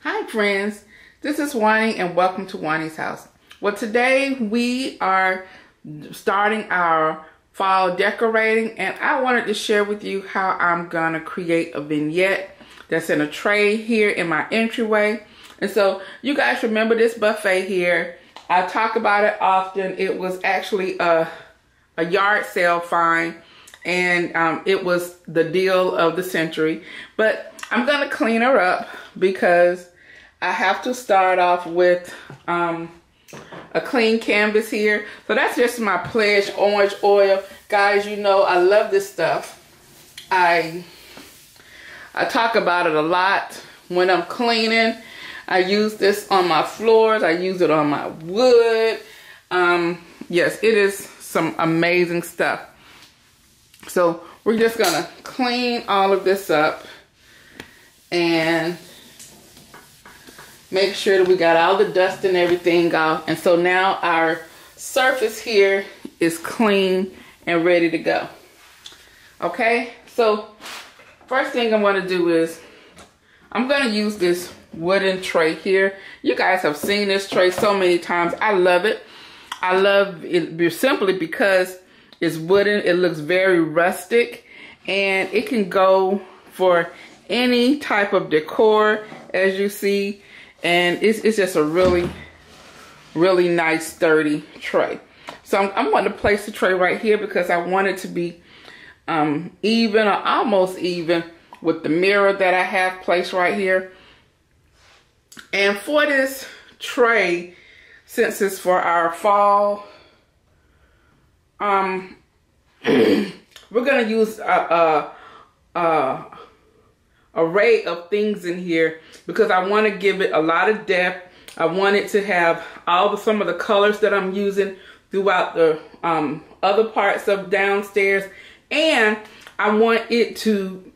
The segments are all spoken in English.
Hi friends, this is Wani and welcome to Wani's house. Well, today we are starting our fall decorating and I wanted to share with you how I'm gonna create a vignette that's in a tray here in my entryway. And so you guys remember this buffet here. I talk about it often. It was actually a yard sale find and it was the deal of the century. But I'm gonna clean her up because I have to start off with a clean canvas here. So that's just my Pledge orange oil. Guys, you know I love this stuff. I talk about it a lot when I'm cleaning. I use this on my floors. I use it on my wood. Yes, it is some amazing stuff. So we're just gonna clean all of this up and make sure that we got all the dust and everything off. And so now our surface here is clean and ready to go. Okay, so first thing I want to do is I'm going to use this wooden tray here. You guys have seen this tray so many times. I love it. I love it simply because it's wooden. It looks very rustic and it can go for any type of decor, as you see. And it's just a really nice sturdy tray. So I'm going to place the tray right here because I want it to be even or almost even with the mirror that I have placed right here. And for this tray, since it's for our fall, we're going to use a array of things in here because I want to give it a lot of depth. I want it to have some of the colors that I'm using throughout the other parts of downstairs, and I want it to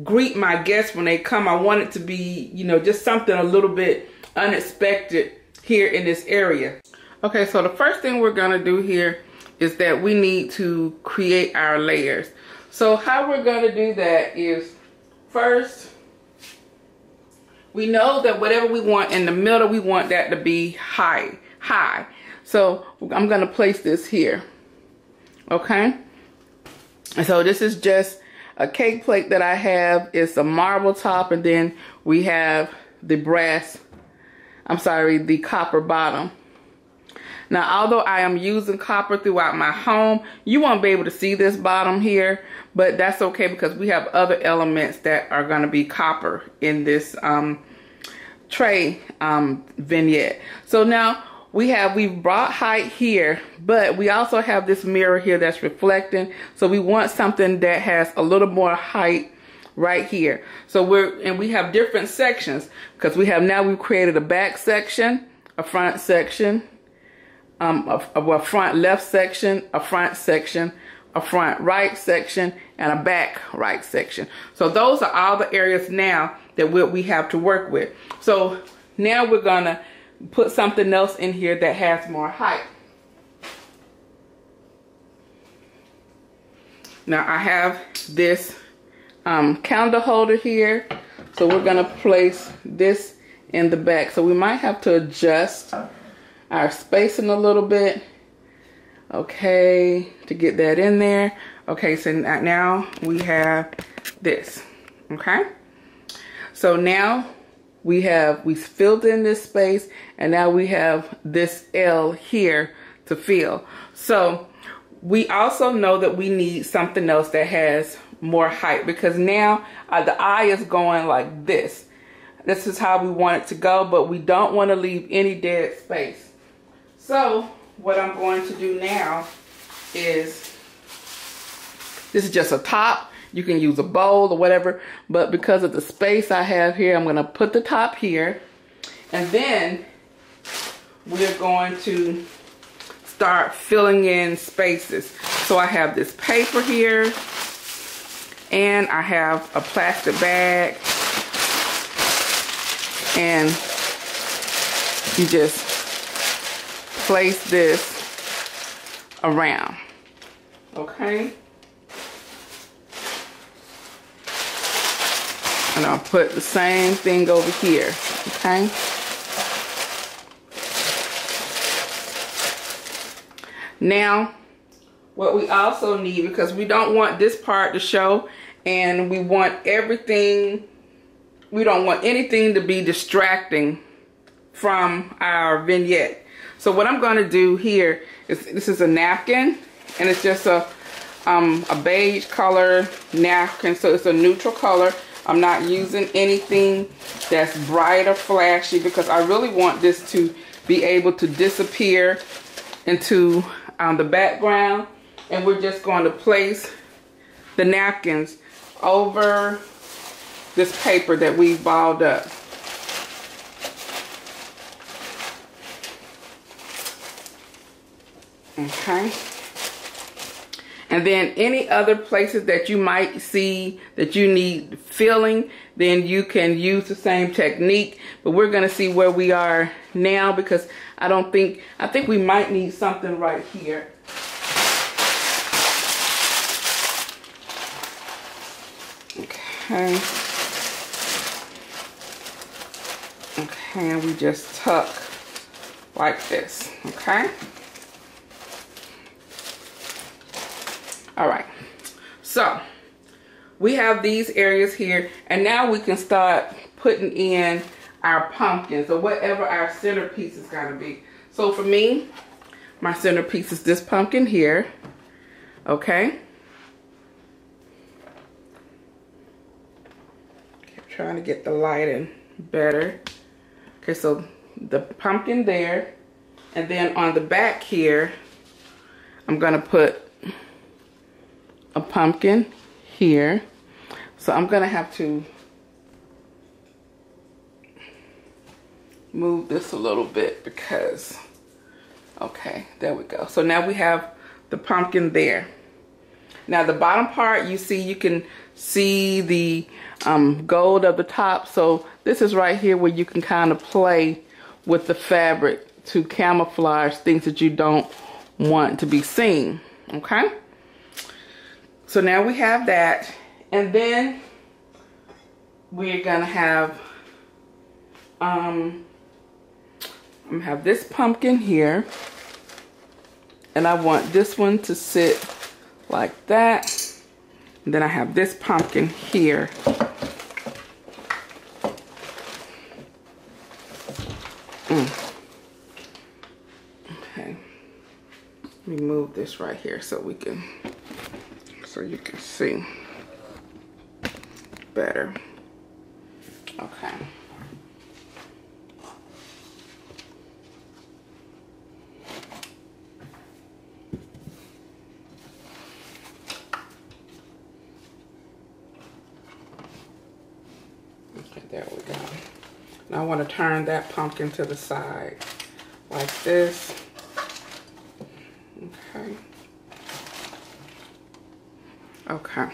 greet my guests when they come. I want it to be, you know, just something a little bit unexpected here in this area. Okay, so the first thing we're gonna do here is that we need to create our layers. So how we're gonna do that is, first, we know that whatever we want in the middle, we want that to be high. So I'm gonna place this here, okay? And so this is just a cake plate that I have. It's a marble top, and then we have the the copper bottom. Now, although I am using copper throughout my home, you won't be able to see this bottom here, but that's okay because we have other elements that are going to be copper in this tray vignette. So now we've brought height here, but we also have this mirror here that's reflecting. So we want something that has a little more height right here. So we have different sections because we've created a back section, a front section, a front left section, a front section, a front right section, and a back right section. So those are all the areas now that we have to work with. So now we're gonna put something else in here that has more height. Now I have this candle holder here, so we're gonna place this in the back. So we might have to adjust our spacing a little bit, okay, to get that in there. Okay, so now we have this, okay? So now we filled in this space, and now we have this L here to fill. So we also know that we need something else that has more height because now the eye is going like this. This is how we want it to go, but we don't want to leave any dead space. So what I'm going to do now is, this is just a top. You can use a bowl or whatever, but because of the space I have here, I'm going to put the top here, and then we're going to start filling in spaces. So I have this paper here, and I have a plastic bag, and you just place this around, okay? And I'll put the same thing over here, okay? Now, what we also need, because we don't want this part to show, and we want everything, we don't want anything to be distracting from our vignette. So what I'm going to do here is, this is a napkin, and it's just a beige color napkin, so it's a neutral color. I'm not using anything that's bright or flashy because I really want this to be able to disappear into the background. And we're just going to place the napkins over this paper that we've balled up. Okay. And then any other places that you might see that you need filling, then you can use the same technique. But we're going to see where we are now, because I think we might need something right here. Okay. Okay, and we just tuck like this, okay? All right, so we have these areas here, and now we can start putting in our pumpkins or whatever our centerpiece is going to be. So for me, my centerpiece is this pumpkin here, okay? Keep trying to get the light in better. Okay, so the pumpkin there, and then on the back here, I'm going to put a pumpkin here. So I'm gonna have to move this a little bit because, okay, there we go. So now we have the pumpkin there. Now the bottom part, you can see the gold of the top. So this is right here where you can kind of play with the fabric to camouflage things that you don't want to be seen, okay? So now we have that, and then we're gonna have I'm gonna have this pumpkin here, and I want this one to sit like that, and then I have this pumpkin here. Okay, let me move this right here so you can see better. Okay. Okay, there we go. Now I want to turn that pumpkin to the side like this. Okay. Okay.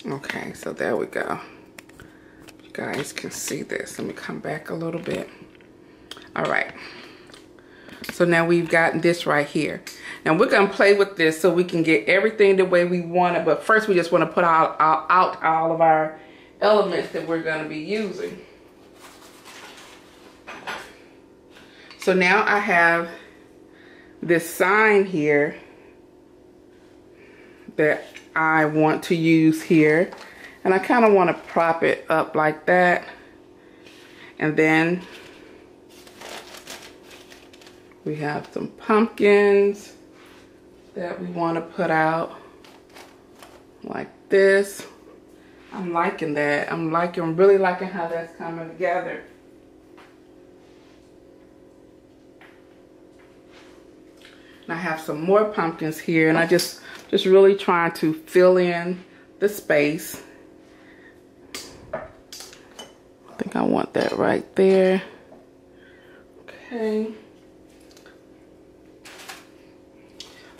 Okay, so there we go. You guys can see this. Let me come back a little bit. All right. So now we've got this right here. Now we're going to play with this so we can get everything the way we want it. But first we just want to put out all of our elements that we're going to be using. So now I have this sign here that I want to use here, and I kind of want to prop it up like that, and then we have some pumpkins that we want to put out like this. I'm liking that. I'm really liking how that's coming together. I have some more pumpkins here, and I just really trying to fill in the space. I think I want that right there. Okay.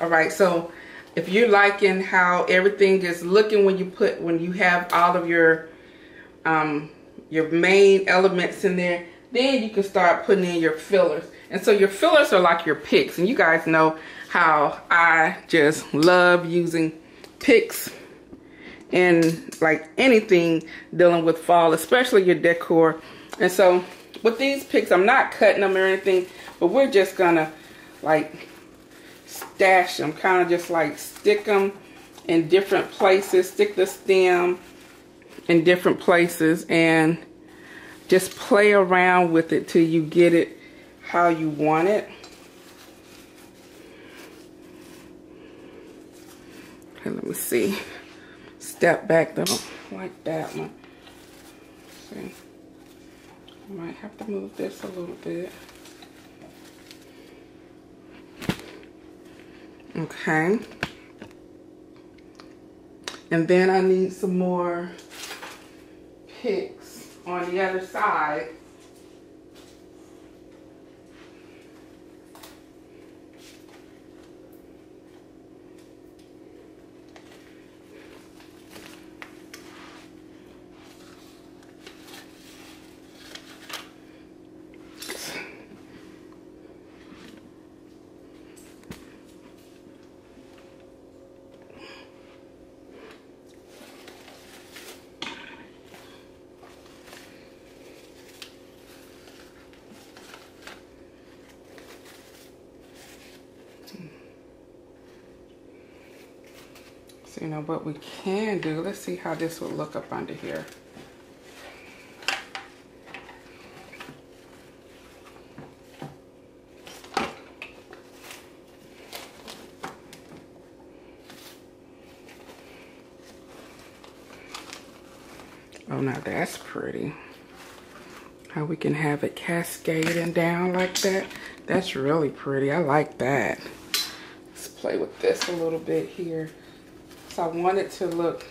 All right, so if you're liking how everything is looking when you have all of your main elements in there, then you can start putting in your fillers. And so your fillers are like your picks, and you guys know how I just love using picks in like anything dealing with fall, especially your decor. And so with these picks, I'm not cutting them or anything, but we're just gonna like stash them, kind of just like stick them in different places, stick the stem in different places, and just play around with it till you get it how you want it. Okay, let me see. Step back, I don't like that one. Let's see. I might have to move this a little bit. Okay. And then I need some more picks on the other side. So, you know what we can do, let's see how this would look up under here. Oh, now that's pretty. How we can have it cascading down like that. That's really pretty. I like that. Let's play with this a little bit here. So I want it to look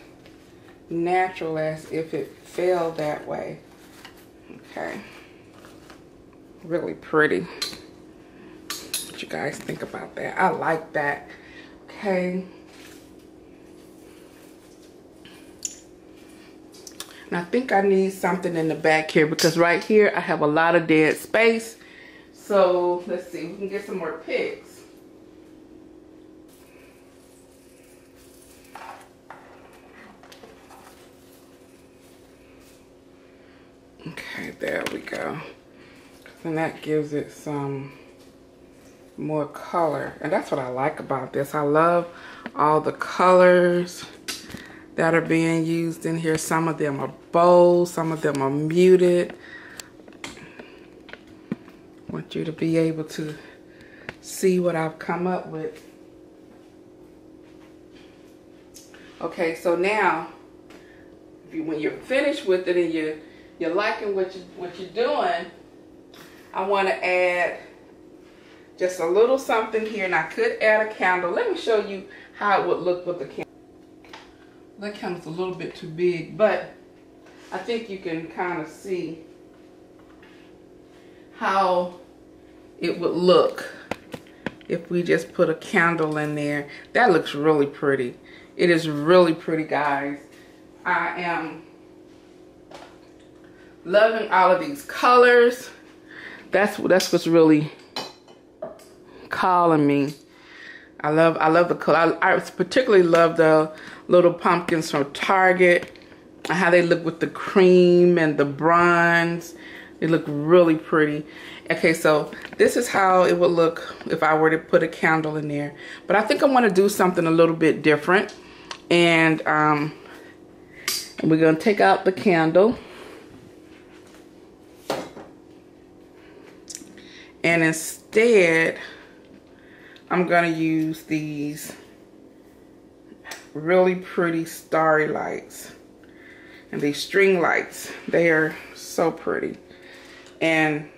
natural as if it fell that way. Okay. Really pretty. What you guys think about that? I like that. Okay. And I think I need something in the back here because right here I have a lot of dead space. So let's see, we can get some more picks. Okay, there we go. And that gives it some more color. And that's what I like about this. I love all the colors that are being used in here. Some of them are bold, some of them are muted. I want you to be able to see what I've come up with. Okay, so now, when you're finished with it and you're liking what you're doing, I want to add just a little something here, and I could add a candle. Let me show you how it would look with the candle. That candle's a little bit too big, but I think you can kind of see how it would look if we just put a candle in there. That looks really pretty. It is really pretty, guys. I am loving all of these colors. That's what's really calling me. I love the color. I particularly love the little pumpkins from Target and how they look with the cream and the bronze. They look really pretty. Okay, so this is how it would look if I were to put a candle in there. But I think I want to do something a little bit different. And we're going to take out the candle. And instead, I'm going to use these really pretty starry lights. And these string lights, they are so pretty. And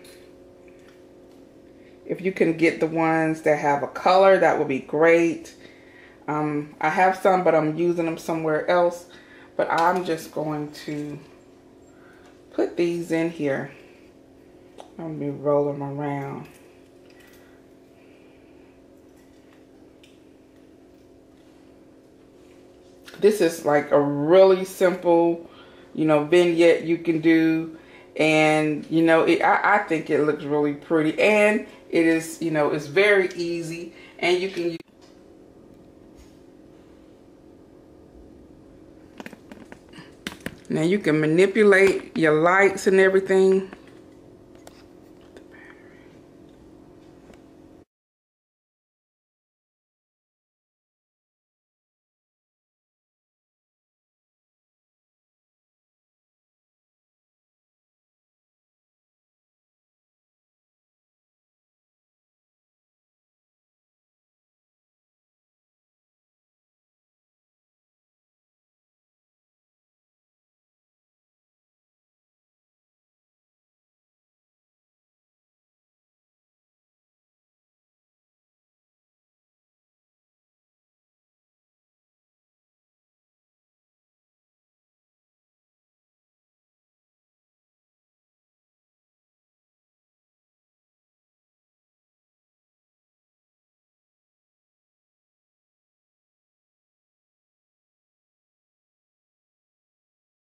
if you can get the ones that have a color, that would be great. I have some, but I'm using them somewhere else. But I'm just going to put these in here. I'm going to be rolling them around. This is like a really simple, vignette you can do. And, I think it looks really pretty. And it is, it's very easy. And you can use now you can manipulate your lights and everything.